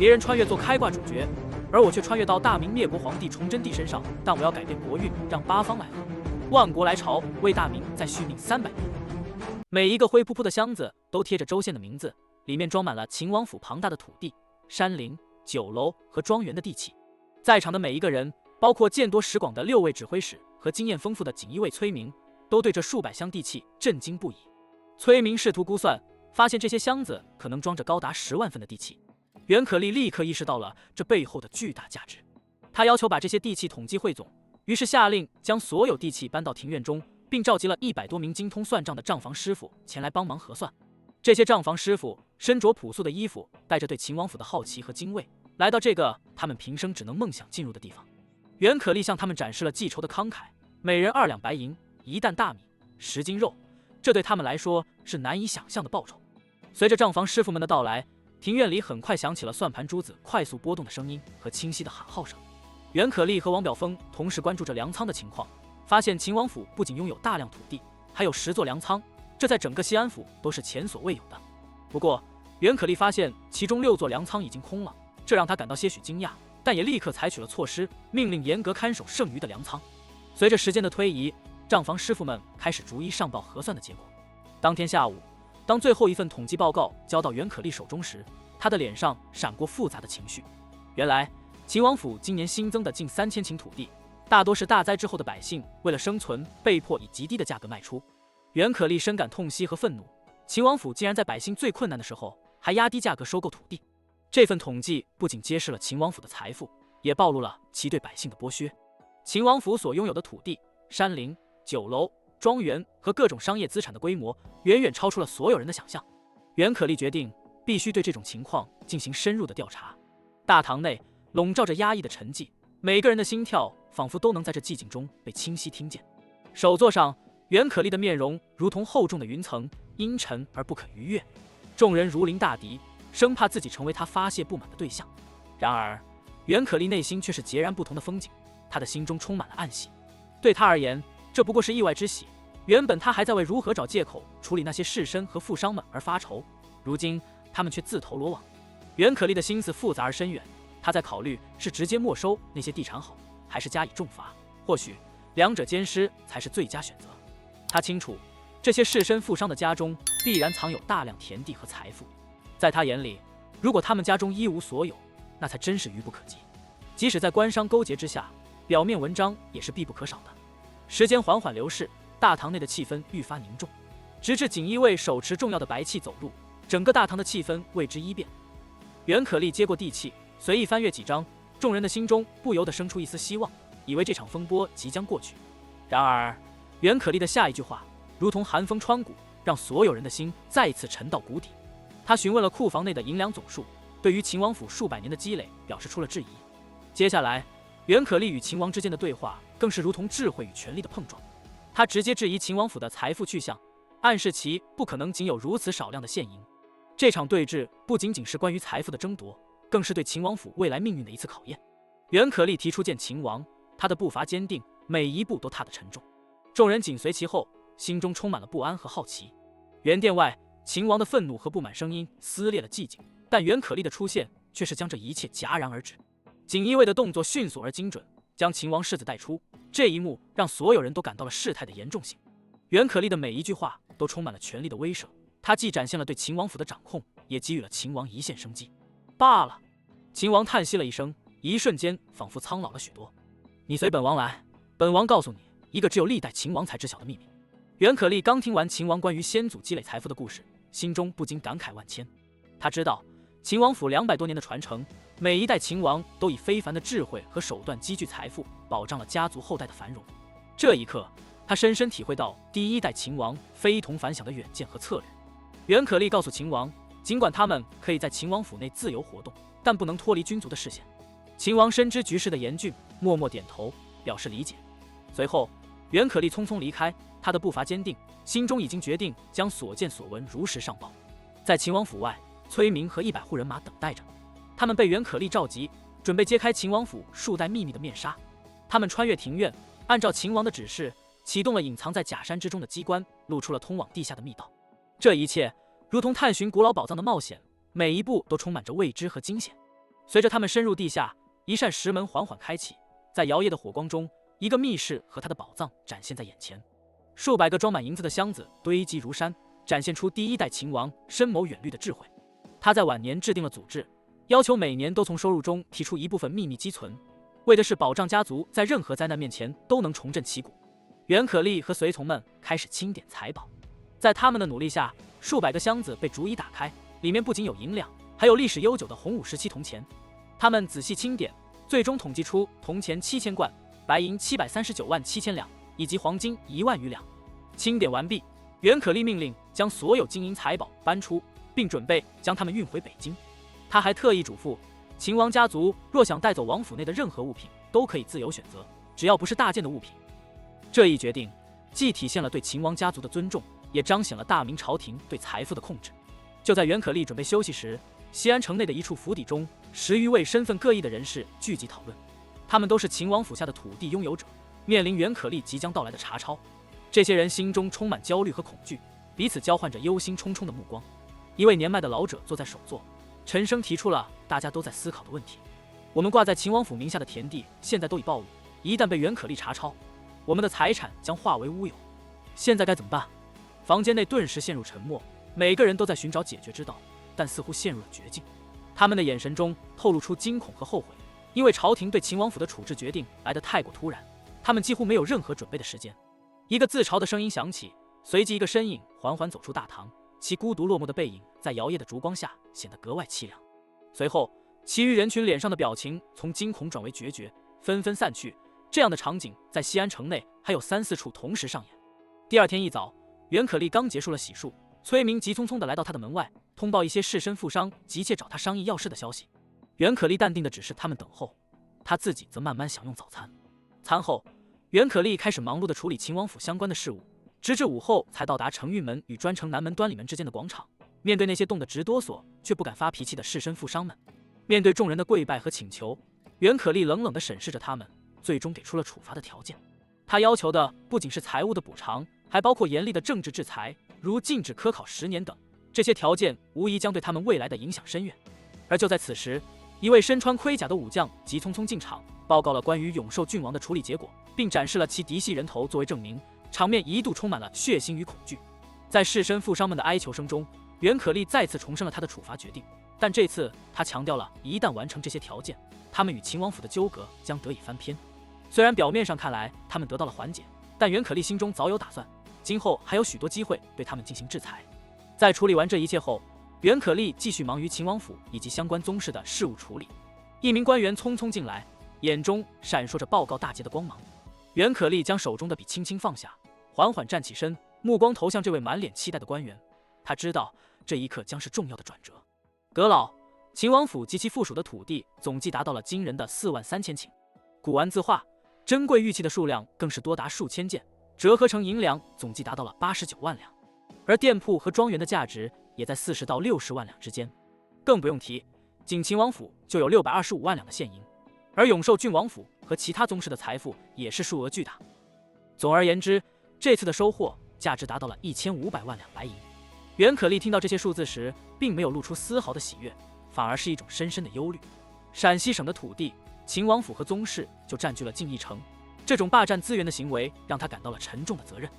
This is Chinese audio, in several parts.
别人穿越做开挂主角，而我却穿越到大明灭国皇帝崇祯帝身上。但我要改变国运，让八方来和，万国来朝，为大明再续命300年。每一个灰扑扑的箱子都贴着州县的名字，里面装满了秦王府庞大的土地、山林、酒楼和庄园的地契。在场的每一个人，包括见多识广的6位指挥使和经验丰富的锦衣卫崔明，都对这数百箱地契震惊不已。崔明试图估算，发现这些箱子可能装着高达10万份的地契。袁可立立刻意识到了这背后的巨大价值，他要求把这些地契统计汇总，于是下令将所有地契搬到庭院中，并召集了100多名精通算账的账房师傅前来帮忙核算。这些账房师傅身着朴素的衣服，带着对秦王府的好奇和敬畏，来到这个他们平生只能梦想进入的地方。袁可立向他们展示了记仇的慷慨，每人2两白银，1担大米，10斤肉，这对他们来说是难以想象的报酬。随着账房师傅们的到来，庭院里很快响起了算盘珠子快速波动的声音和清晰的喊号声。袁可立和王表峰同时关注着粮仓的情况，发现秦王府不仅拥有大量土地，还有10座粮仓，这在整个西安府都是前所未有的。不过，袁可立发现其中6座粮仓已经空了，这让他感到些许惊讶，但也立刻采取了措施，命令严格看守剩余的粮仓。随着时间的推移，账房师傅们开始逐一上报核算的结果。当天下午，当最后一份统计报告交到袁可立手中时，他的脸上闪过复杂的情绪。原来，秦王府今年新增的近3000顷土地，大多是大灾之后的百姓为了生存被迫以极低的价格卖出。袁可立深感痛惜和愤怒，秦王府竟然在百姓最困难的时候还压低价格收购土地。这份统计不仅揭示了秦王府的财富，也暴露了其对百姓的剥削。秦王府所拥有的土地、山林、酒楼、庄园和各种商业资产的规模，远远超出了所有人的想象。袁可立决定必须对这种情况进行深入的调查。大堂内笼罩着压抑的沉寂，每个人的心跳仿佛都能在这寂静中被清晰听见。首座上，袁可立的面容如同厚重的云层，阴沉而不可逾越。众人如临大敌，生怕自己成为他发泄不满的对象。然而，袁可立内心却是截然不同的风景，他的心中充满了暗喜。对他而言，这不过是意外之喜。原本他还在为如何找借口处理那些士绅和富商们而发愁，如今他们却自投罗网。袁可立的心思复杂而深远，他在考虑是直接没收那些地产好，还是加以重罚。或许两者兼施才是最佳选择。他清楚，这些士绅富商的家中必然藏有大量田地和财富，在他眼里，如果他们家中一无所有，那才真是愚不可及。即使在官商勾结之下，表面文章也是必不可少的。时间缓缓流逝，大堂内的气氛愈发凝重，直至锦衣卫手持重要的白器走入，整个大堂的气氛为之一变。袁可立接过地契，随意翻阅几张，众人的心中不由得生出一丝希望，以为这场风波即将过去。然而，袁可立的下一句话如同寒风穿骨，让所有人的心再一次沉到谷底。他询问了库房内的银两总数，对于秦王府数百年的积累表示出了质疑。接下来，袁可立与秦王之间的对话更是如同智慧与权力的碰撞。他直接质疑秦王府的财富去向，暗示其不可能仅有如此少量的现银。这场对峙不仅仅是关于财富的争夺，更是对秦王府未来命运的一次考验。袁可立提出见秦王，他的步伐坚定，每一步都踏得沉重。众人紧随其后，心中充满了不安和好奇。原殿外，秦王的愤怒和不满声音撕裂了寂静，但袁可立的出现却是将这一切戛然而止。锦衣卫的动作迅速而精准，将秦王世子带出。这一幕让所有人都感到了事态的严重性。袁可立的每一句话都充满了权力的威慑，他既展现了对秦王府的掌控，也给予了秦王一线生机。罢了，秦王叹息了一声，一瞬间仿佛苍老了许多。你随本王来，本王告诉你一个只有历代秦王才知晓的秘密。袁可立刚听完秦王关于先祖积累财富的故事，心中不禁感慨万千。他知道秦王府200多年的传承，每一代秦王都以非凡的智慧和手段积聚财富，保障了家族后代的繁荣。这一刻，他深深体会到第一代秦王非同凡响的远见和策略。袁可立告诉秦王，尽管他们可以在秦王府内自由活动，但不能脱离君族的视线。秦王深知局势的严峻，默默点头表示理解。随后，袁可立匆匆离开，他的步伐坚定，心中已经决定将所见所闻如实上报。在秦王府外，崔明和100户人马等待着，他们被袁可立召集，准备揭开秦王府数代秘密的面纱。他们穿越庭院，按照秦王的指示，启动了隐藏在假山之中的机关，露出了通往地下的密道。这一切如同探寻古老宝藏的冒险，每一步都充满着未知和惊险。随着他们深入地下，一扇石门缓缓开启，在摇曳的火光中，一个密室和他的宝藏展现在眼前。数百个装满银子的箱子堆积如山，展现出第一代秦王深谋远虑的智慧。他在晚年制定了组织，要求每年都从收入中提出一部分秘密积存，为的是保障家族在任何灾难面前都能重振旗鼓。袁可立和随从们开始清点财宝，在他们的努力下，数百个箱子被逐一打开，里面不仅有银两，还有历史悠久的洪武时期铜钱。他们仔细清点，最终统计出铜钱7000贯、白银739万7000两以及黄金1万余两。清点完毕，袁可立命令将所有金银财宝搬出，并准备将他们运回北京。他还特意嘱咐，秦王家族若想带走王府内的任何物品，都可以自由选择，只要不是大件的物品。这一决定既体现了对秦王家族的尊重，也彰显了大明朝廷对财富的控制。就在袁可立准备休息时，西安城内的一处府邸中，10余位身份各异的人士聚集讨论。他们都是秦王府下的土地拥有者，面临袁可立即将到来的查抄。这些人心中充满焦虑和恐惧，彼此交换着忧心忡忡的目光。一位年迈的老者坐在首座，沉声提出了大家都在思考的问题：我们挂在秦王府名下的田地现在都已暴露，一旦被袁可立查抄，我们的财产将化为乌有，现在该怎么办？房间内顿时陷入沉默，每个人都在寻找解决之道，但似乎陷入了绝境。他们的眼神中透露出惊恐和后悔，因为朝廷对秦王府的处置决定来得太过突然，他们几乎没有任何准备的时间。一个自嘲的声音响起，随即一个身影缓缓走出大堂，其孤独落寞的背影在摇曳的烛光下显得格外凄凉。随后，其余人群脸上的表情从惊恐转为决绝，纷纷散去。这样的场景在西安城内还有3、4处同时上演。第二天一早，袁可立刚结束了洗漱，崔明急匆匆地来到他的门外，通报一些士绅富商急切找他商议要事的消息。袁可立淡定地指示他们等候，他自己则慢慢享用早餐。餐后，袁可立开始忙碌地处理秦王府相关的事务，直至午后才到达承运门与专城南门端里门之间的广场。面对那些冻得直哆嗦却不敢发脾气的士绅富商们，面对众人的跪拜和请求，袁可立冷冷地审视着他们，最终给出了处罚的条件。他要求的不仅是财物的补偿，还包括严厉的政治制裁，如禁止科考10年等。这些条件无疑将对他们未来的影响深远。而就在此时，一位身穿盔甲的武将急匆匆进场，报告了关于永寿郡王的处理结果，并展示了其嫡系人头作为证明。场面一度充满了血腥与恐惧。在士绅富商们的哀求声中，袁可立再次重申了他的处罚决定，但这次他强调了，一旦完成这些条件，他们与秦王府的纠葛将得以翻篇。虽然表面上看来他们得到了缓解，但袁可立心中早有打算，今后还有许多机会对他们进行制裁。在处理完这一切后，袁可立继续忙于秦王府以及相关宗室的事务处理。一名官员匆匆进来，眼中闪烁着报告大捷的光芒。袁可立将手中的笔轻轻放下，缓缓站起身，目光投向这位满脸期待的官员。他知道这一刻将是重要的转折。阁老，秦王府及其附属的土地总计达到了惊人的43000顷，古玩字画、珍贵玉器的数量更是多达数千件，折合成银两总计达到了89万两，而店铺和庄园的价值也在40到60万两之间。更不用提，仅秦王府就有625万两的现银，而永寿郡王府和其他宗室的财富也是数额巨大。总而言之，这次的收获价值达到了1500万两白银。袁可立听到这些数字时，并没有露出丝毫的喜悦，反而是一种深深的忧虑。陕西省的土地，秦王府和宗室就占据了近1成，这种霸占资源的行为让他感到了沉重的责任。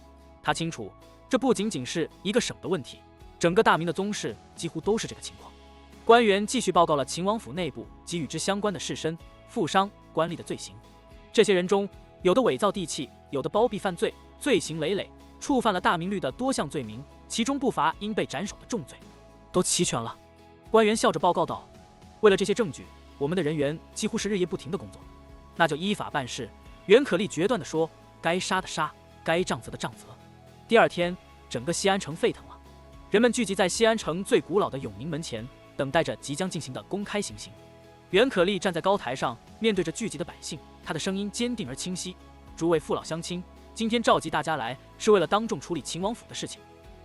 他清楚，这不仅仅是一个省的问题，整个大明的宗室几乎都是这个情况。官员继续报告了秦王府内部及与之相关的士绅、富商、官吏的罪行。这些人中，有的伪造地契，有的包庇犯罪，罪行累累，触犯了大明律的多项罪名，其中不乏应被斩首的重罪，都齐全了。官员笑着报告道：“为了这些证据，我们的人员几乎是日夜不停的工作。那就依法办事。”袁可立决断地说：“该杀的杀，该杖责的杖责。”第二天，整个西安城沸腾了，人们聚集在西安城最古老的永宁门前，等待着即将进行的公开行刑。袁可立站在高台上，面对着聚集的百姓，他的声音坚定而清晰：“诸位父老乡亲，今天召集大家来，是为了当众处理秦王府的事情。”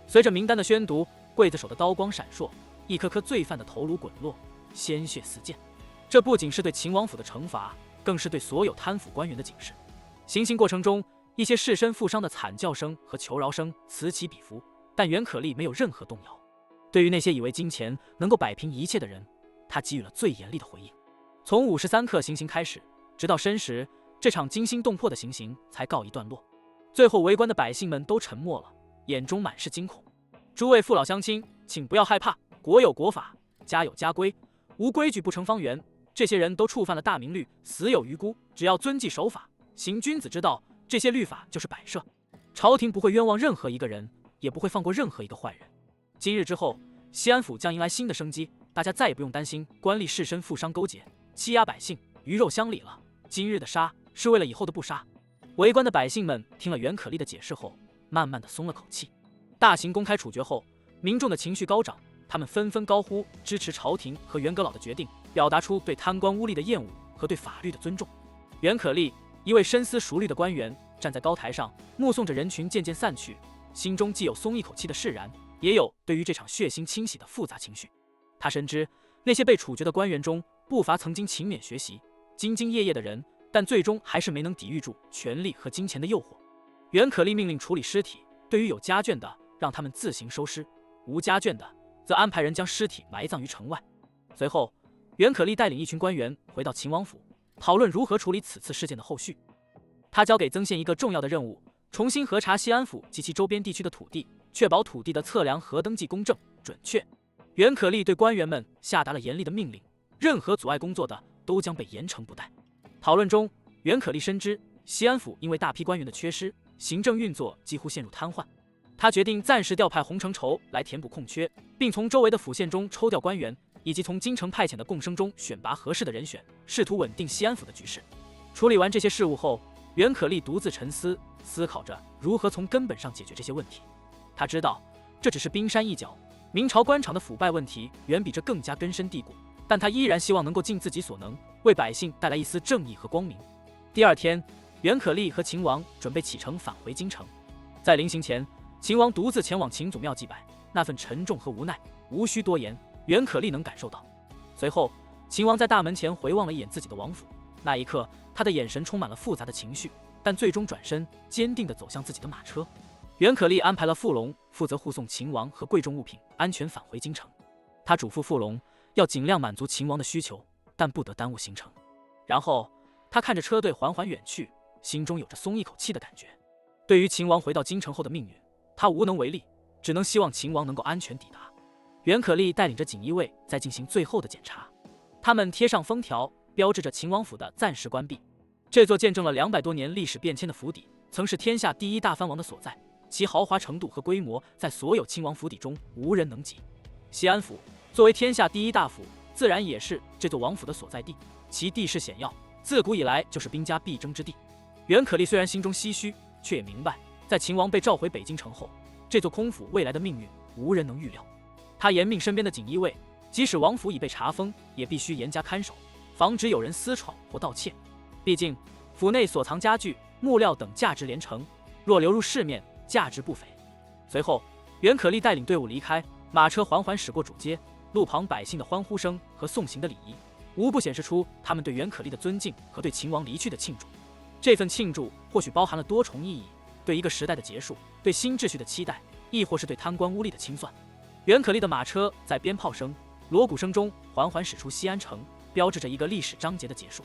随着名单的宣读，刽子手的刀光闪烁，一颗颗罪犯的头颅滚落，鲜血四溅。这不仅是对秦王府的惩罚，更是对所有贪腐官员的警示。行刑过程中，一些士绅富商的惨叫声和求饶声此起彼伏，但袁可立没有任何动摇。对于那些以为金钱能够摆平一切的人，他给予了最严厉的回应。从53刻行刑开始，直到申时，这场惊心动魄的行刑才告一段落。最后，围观的百姓们都沉默了，眼中满是惊恐。诸位父老乡亲，请不要害怕，国有国法，家有家规，无规矩不成方圆。这些人都触犯了大明律，死有余辜。只要遵纪守法，行君子之道，这些律法就是摆设。朝廷不会冤枉任何一个人，也不会放过任何一个坏人。今日之后，西安府将迎来新的生机，大家再也不用担心官吏士绅富商勾结，欺压百姓，鱼肉乡里了。今日的杀是为了以后的不杀。围观的百姓们听了袁可立的解释后，慢慢的松了口气。大刑公开处决后，民众的情绪高涨，他们纷纷高呼支持朝廷和袁阁老的决定，表达出对贪官污吏的厌恶和对法律的尊重。袁可立，一位深思熟虑的官员，站在高台上，目送着人群渐渐散去，心中既有松一口气的释然，也有对于这场血腥清洗的复杂情绪。他深知那些被处决的官员中，不乏曾经勤勉学习、兢兢业业的人，但最终还是没能抵御住权力和金钱的诱惑。袁可立命令处理尸体，对于有家眷的，让他们自行收尸；无家眷的，则安排人将尸体埋葬于城外。随后，袁可立带领一群官员回到秦王府，讨论如何处理此次事件的后续。他交给曾宪一个重要的任务，重新核查西安府及其周边地区的土地，确保土地的测量和登记公正准确。袁可立对官员们下达了严厉的命令，任何阻碍工作的都将被严惩不贷。讨论中，袁可立深知西安府因为大批官员的缺失，行政运作几乎陷入瘫痪。他决定暂时调派洪承畴来填补空缺，并从周围的府县中抽调官员，以及从京城派遣的贡生中选拔合适的人选，试图稳定西安府的局势。处理完这些事务后，袁可立独自沉思，思考着如何从根本上解决这些问题。他知道这只是冰山一角，明朝官场的腐败问题远比这更加根深蒂固，但他依然希望能够尽自己所能，为百姓带来一丝正义和光明。第二天，袁可立和秦王准备启程返回京城。在临行前，秦王独自前往秦祖庙祭拜，那份沉重和无奈无需多言，袁可立能感受到。随后，秦王在大门前回望了一眼自己的王府，那一刻，他的眼神充满了复杂的情绪，但最终转身，坚定地走向自己的马车。袁可立安排了傅龙负责护送秦王和贵重物品安全返回京城。他嘱咐傅龙要尽量满足秦王的需求，但不得耽误行程。然后，他看着车队缓缓远去，心中有着松一口气的感觉。对于秦王回到京城后的命运，他无能为力，只能希望秦王能够安全抵达。袁可立带领着锦衣卫在进行最后的检查，他们贴上封条，标志着秦王府的暂时关闭。这座见证了200多年历史变迁的府邸，曾是天下第一大藩王的所在，其豪华程度和规模在所有亲王府邸中无人能及。西安府作为天下第一大府，自然也是这座王府的所在地，其地势险要，自古以来就是兵家必争之地。袁可立虽然心中唏嘘，却也明白，在秦王被召回北京城后，这座空府未来的命运无人能预料。他严命身边的锦衣卫，即使王府已被查封，也必须严加看守，防止有人私闯或盗窃。毕竟府内所藏家具、木料等价值连城，若流入市面，价值不菲。随后，袁可立带领队伍离开，马车缓缓驶过主街，路旁百姓的欢呼声和送行的礼仪，无不显示出他们对袁可立的尊敬和对秦王离去的庆祝。这份庆祝或许包含了多重意义：对一个时代的结束，对新秩序的期待，亦或是对贪官污吏的清算。袁可立的马车在鞭炮声、锣鼓声中缓缓驶出西安城，标志着一个历史章节的结束。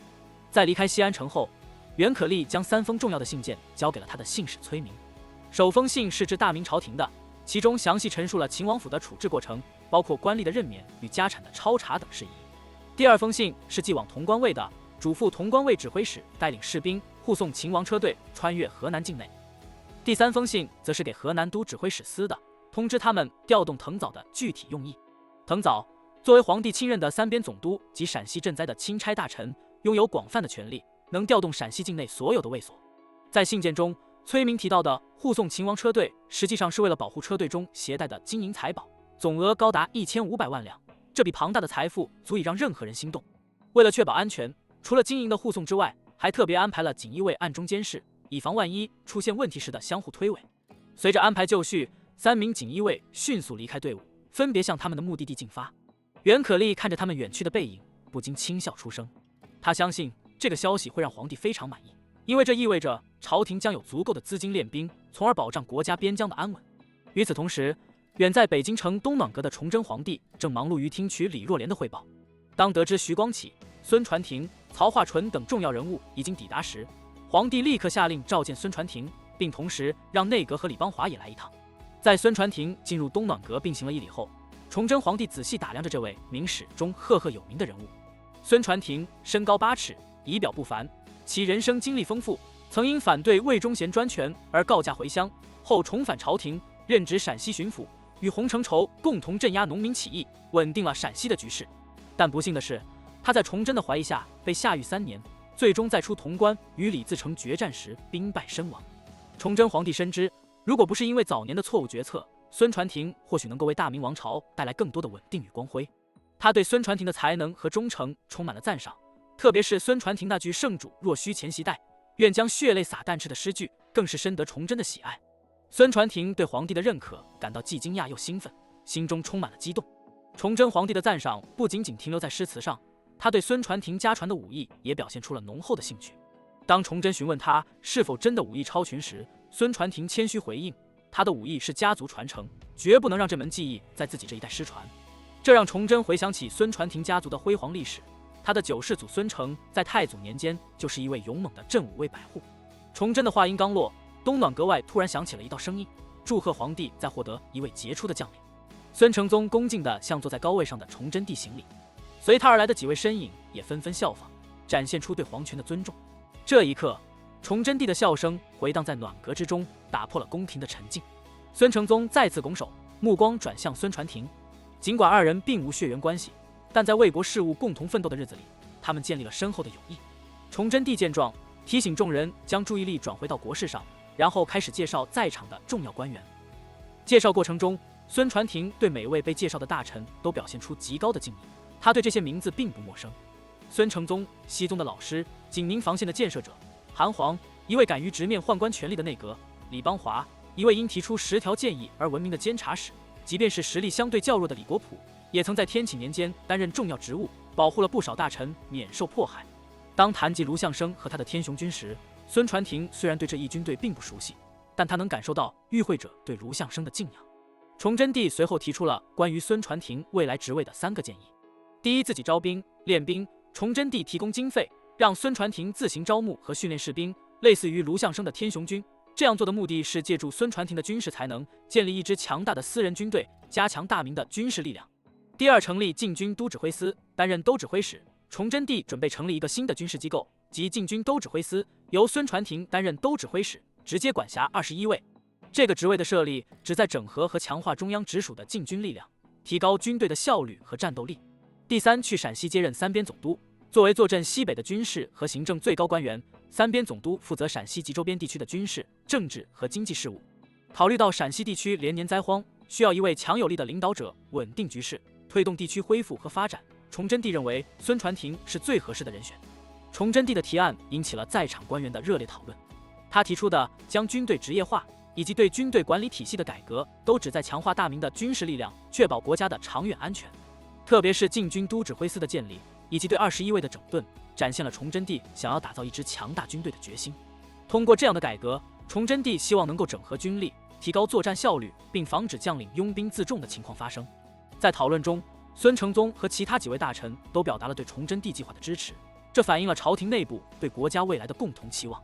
在离开西安城后，袁可立将3封重要的信件交给了他的信使崔明。首封信是致大明朝廷的，其中详细陈述了秦王府的处置过程，包括官吏的任免与家产的抄查等事宜。第2封信是寄往潼关卫的，嘱咐潼关卫指挥使带领士兵护送秦王车队穿越河南境内。第3封信则是给河南都指挥使司的，通知他们调动滕藻的具体用意。滕藻作为皇帝亲任的3边总督及陕西赈灾的钦差大臣，拥有广泛的权力，能调动陕西境内所有的卫所。在信件中，崔明提到的护送秦王车队，实际上是为了保护车队中携带的金银财宝，总额高达1500万两，这笔庞大的财富足以让任何人心动。为了确保安全，除了金银的护送之外，还特别安排了锦衣卫暗中监视，以防万一出现问题时的相互推诿。随着安排就绪，3名锦衣卫迅速离开队伍，分别向他们的目的地进发。袁可立看着他们远去的背影，不禁轻笑出声。他相信这个消息会让皇帝非常满意，因为这意味着朝廷将有足够的资金练兵，从而保障国家边疆的安稳。与此同时，远在北京城东暖阁的崇祯皇帝正忙碌于听取李若莲的汇报。当得知徐光启、孙传庭、曹化淳等重要人物已经抵达时，皇帝立刻下令召见孙传庭，并同时让内阁和李邦华也来一趟。在孙传庭进入东暖阁并行了一礼后，崇祯皇帝仔细打量着这位明史中赫赫有名的人物。孙传庭身高8尺，仪表不凡，其人生经历丰富，曾因反对魏忠贤专权而告假回乡，后重返朝廷，任职陕西巡抚，与洪承畴共同镇压农民起义，稳定了陕西的局势。但不幸的是，他在崇祯的怀疑下被下狱3年，最终在出潼关与李自成决战时兵败身亡。崇祯皇帝深知，如果不是因为早年的错误决策，孙传庭或许能够为大明王朝带来更多的稳定与光辉。他对孙传庭的才能和忠诚充满了赞赏，特别是孙传庭那句“圣主若需前袭代，愿将血泪洒蛋赤”的诗句，更是深得崇祯的喜爱。孙传庭对皇帝的认可感到既惊讶又兴奋，心中充满了激动。崇祯皇帝的赞赏不仅仅停留在诗词上，他对孙传庭家传的武艺也表现出了浓厚的兴趣。当崇祯询问他是否真的武艺超群时，孙传庭谦虚回应，他的武艺是家族传承，绝不能让这门技艺在自己这一代失传。这让崇祯回想起孙传庭家族的辉煌历史，他的九世祖孙承在太祖年间就是一位勇猛的镇武卫百户。崇祯的话音刚落，东暖阁外突然响起了一道声音，祝贺皇帝再获得一位杰出的将领。孙承宗恭敬地向坐在高位上的崇祯帝行礼，随他而来的几位身影也纷纷效仿，展现出对皇权的尊重。这一刻，崇祯帝的笑声回荡在暖阁之中，打破了宫廷的沉静。孙承宗再次拱手，目光转向孙传庭。尽管二人并无血缘关系，但在为国事务共同奋斗的日子里，他们建立了深厚的友谊。崇祯帝见状，提醒众人将注意力转回到国事上，然后开始介绍在场的重要官员。介绍过程中，孙传庭对每位被介绍的大臣都表现出极高的敬意，他对这些名字并不陌生。孙承宗，熹宗的老师，景宁防线的建设者；韩璜，一位敢于直面宦官权力的内阁；李邦华，一位因提出10条建议而闻名的监察使。即便是实力相对较弱的李国溥，也曾在天启年间担任重要职务，保护了不少大臣免受迫害。当谈及卢象升和他的天雄军时，孙传庭虽然对这一军队并不熟悉，但他能感受到与会者对卢象升的敬仰。崇祯帝随后提出了关于孙传庭未来职位的3个建议：第一，自己招兵练兵，崇祯帝提供经费，让孙传庭自行招募和训练士兵，类似于卢象升的天雄军。这样做的目的是借助孙传庭的军事才能，建立一支强大的私人军队，加强大明的军事力量。第二，成立禁军都指挥司，担任都指挥使。崇祯帝准备成立一个新的军事机构，即禁军都指挥司，由孙传庭担任都指挥使，直接管辖21位。这个职位的设立旨在整合和强化中央直属的禁军力量，提高军队的效率和战斗力。第三，去陕西接任三边总督，作为坐镇西北的军事和行政最高官员，三边总督负责陕西及周边地区的军事、政治和经济事务。考虑到陕西地区连年灾荒，需要一位强有力的领导者稳定局势，推动地区恢复和发展。崇祯帝认为孙传庭是最合适的人选。崇祯帝的提案引起了在场官员的热烈讨论。他提出的将军队职业化以及对军队管理体系的改革，都旨在强化大明的军事力量，确保国家的长远安全。特别是禁军都指挥司的建立以及对21位的整顿，展现了崇祯帝想要打造一支强大军队的决心。通过这样的改革，崇祯帝希望能够整合军力，提高作战效率，并防止将领拥兵自重的情况发生。在讨论中，孙承宗和其他几位大臣都表达了对崇祯帝计划的支持，这反映了朝廷内部对国家未来的共同期望。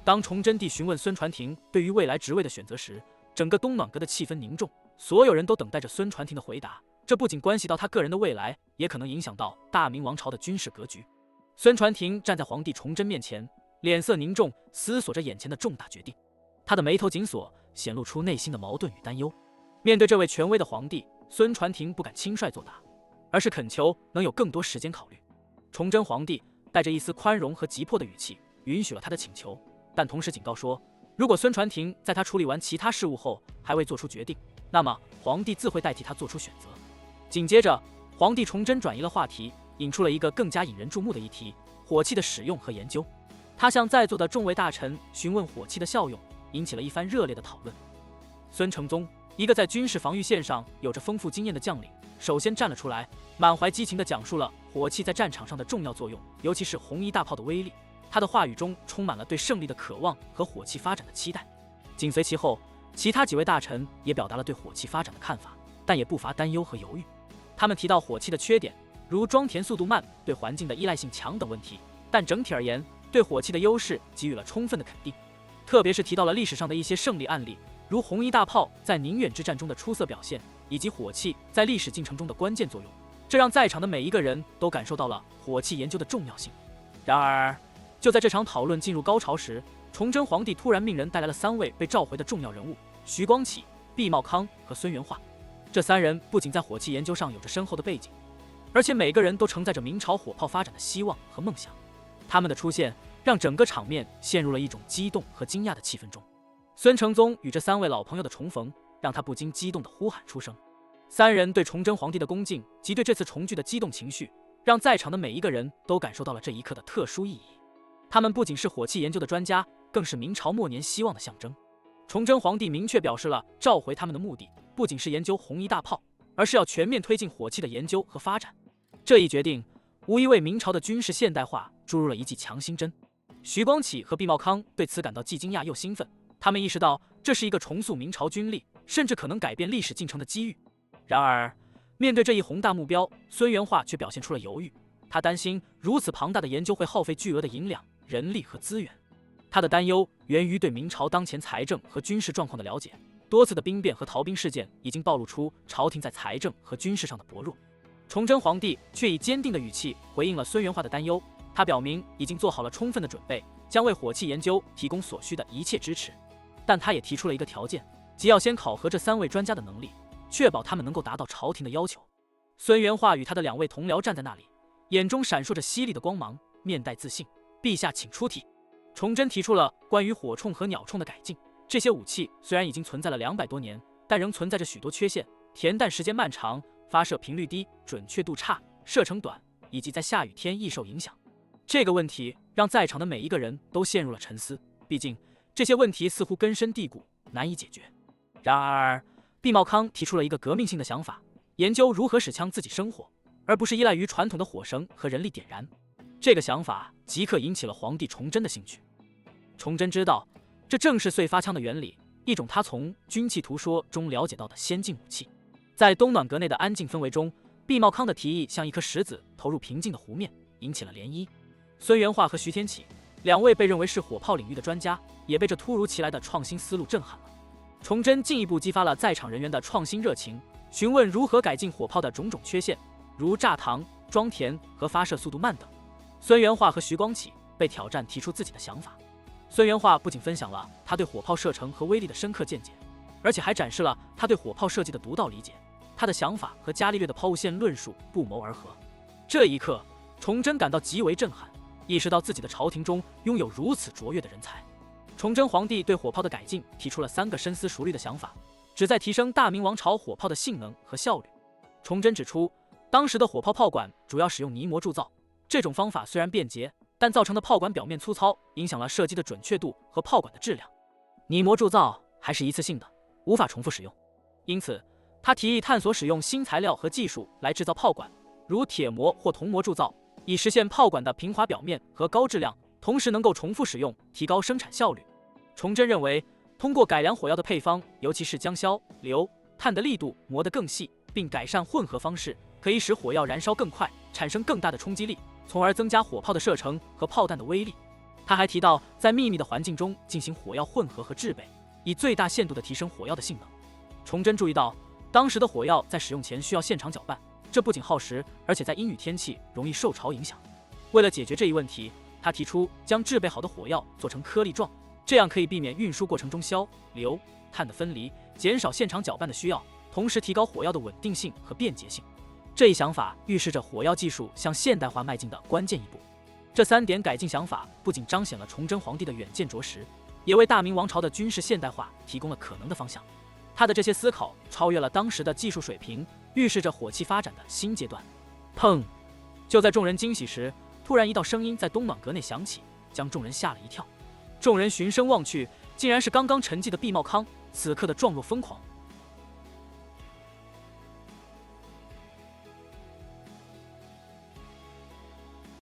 当崇祯帝询问孙传庭对于未来职位的选择时，整个东暖阁的气氛凝重，所有人都等待着孙传庭的回答。这不仅关系到他个人的未来，也可能影响到大明王朝的军事格局。孙传庭站在皇帝崇祯面前，脸色凝重，思索着眼前的重大决定。他的眉头紧锁，显露出内心的矛盾与担忧。面对这位权威的皇帝，孙传庭不敢轻率作答，而是恳求能有更多时间考虑。崇祯皇帝带着一丝宽容和急迫的语气允许了他的请求，但同时警告说，如果孙传庭在他处理完其他事务后还未做出决定，那么皇帝自会代替他做出选择。紧接着，皇帝崇祯转移了话题，引出了一个更加引人注目的议题：火器的使用和研究。他向在座的众位大臣询问火器的效用，引起了一番热烈的讨论。孙承宗，一个在军事防御线上有着丰富经验的将领，首先站了出来，满怀激情地讲述了火器在战场上的重要作用，尤其是红衣大炮的威力。他的话语中充满了对胜利的渴望和火器发展的期待。紧随其后，其他几位大臣也表达了对火器发展的看法，但也不乏担忧和犹豫。他们提到火器的缺点，如装填速度慢、对环境的依赖性强等问题，但整体而言，对火器的优势给予了充分的肯定。特别是提到了历史上的一些胜利案例，如红衣大炮在宁远之战中的出色表现，以及火器在历史进程中的关键作用，这让在场的每一个人都感受到了火器研究的重要性。然而，就在这场讨论进入高潮时，崇祯皇帝突然命人带来了3位被召回的重要人物：徐光启、毕茂康和孙元化。这3人不仅在火器研究上有着深厚的背景，而且每个人都承载着明朝火炮发展的希望和梦想。他们的出现让整个场面陷入了一种激动和惊讶的气氛中。孙承宗与这3位老朋友的重逢，让他不禁激动地呼喊出声。3人对崇祯皇帝的恭敬及对这次重聚的激动情绪，让在场的每一个人都感受到了这一刻的特殊意义。他们不仅是火器研究的专家，更是明朝末年希望的象征。崇祯皇帝明确表示了召回他们的目的，不仅是研究红衣大炮，而是要全面推进火器的研究和发展。这一决定无疑为明朝的军事现代化注入了一剂强心针。徐光启和毕茂康对此感到既惊讶又兴奋，他们意识到这是一个重塑明朝军力，甚至可能改变历史进程的机遇。然而，面对这一宏大目标，孙元化却表现出了犹豫。他担心如此庞大的研究会耗费巨额的银两、人力和资源。他的担忧源于对明朝当前财政和军事状况的了解，多次的兵变和逃兵事件已经暴露出朝廷在财政和军事上的薄弱。崇祯皇帝却以坚定的语气回应了孙元化的担忧，他表明已经做好了充分的准备，将为火器研究提供所需的一切支持。但他也提出了一个条件，即要先考核这3位专家的能力，确保他们能够达到朝廷的要求。孙元化与他的2位同僚站在那里，眼中闪烁着犀利的光芒，面带自信。陛下请出题。崇祯提出了关于火铳和鸟铳的改进。这些武器虽然已经存在了200多年，但仍存在着许多缺陷，填弹时间漫长，发射频率低，准确度差，射程短，以及在下雨天易受影响。这个问题让在场的每一个人都陷入了沉思，毕竟这些问题似乎根深蒂固，难以解决。然而，毕茂康提出了一个革命性的想法，研究如何使枪自己生火，而不是依赖于传统的火绳和人力点燃。这个想法即刻引起了皇帝崇祯的兴趣。崇祯知道，这正是燧发枪的原理，一种他从军器图说中了解到的先进武器。在东暖阁内的安静氛围中，毕茂康的提议像一颗石子投入平静的湖面，引起了涟漪。孙元化和徐天启2位被认为是火炮领域的专家，也被这突如其来的创新思路震撼了。崇祯进一步激发了在场人员的创新热情，询问如何改进火炮的种种缺陷，如炸膛、装填和发射速度慢等。孙元化和徐光启被挑战提出自己的想法。孙元化不仅分享了他对火炮射程和威力的深刻见解，而且还展示了他对火炮设计的独到理解。他的想法和伽利略的抛物线论述不谋而合。这一刻，崇祯感到极为震撼，意识到自己的朝廷中拥有如此卓越的人才。崇祯皇帝对火炮的改进提出了3个深思熟虑的想法，旨在提升大明王朝火炮的性能和效率。崇祯指出，当时的火炮炮管主要使用泥膜铸造，这种方法虽然便捷，但造成的炮管表面粗糙，影响了射击的准确度和炮管的质量。泥膜铸造还是一次性的，无法重复使用，因此他提议探索使用新材料和技术来制造炮管，如铁膜或铜膜铸造，以实现炮管的平滑表面和高质量，同时能够重复使用，提高生产效率。崇祯认为，通过改良火药的配方，尤其是将硝、硫、碳的力度磨得更细，并改善混合方式，可以使火药燃烧更快，产生更大的冲击力，从而增加火炮的射程和炮弹的威力。他还提到，在秘密的环境中进行火药混合和制备，以最大限度地提升火药的性能。崇祯注意到，当时的火药在使用前需要现场搅拌，这不仅耗时，而且在阴雨天气容易受潮影响。为了解决这一问题，他提出将制备好的火药做成颗粒状，这样可以避免运输过程中硝、硫、碳的分离，减少现场搅拌的需要，同时提高火药的稳定性和便捷性。这一想法预示着火药技术向现代化迈进的关键一步。这3点改进想法不仅彰显了崇祯皇帝的远见卓识，也为大明王朝的军事现代化提供了可能的方向。他的这些思考超越了当时的技术水平，预示着火器发展的新阶段。砰！就在众人惊喜时，突然一道声音在东暖阁内响起，将众人吓了一跳。众人循声望去，竟然是刚刚沉寂的毕茂康，此刻的状若疯狂，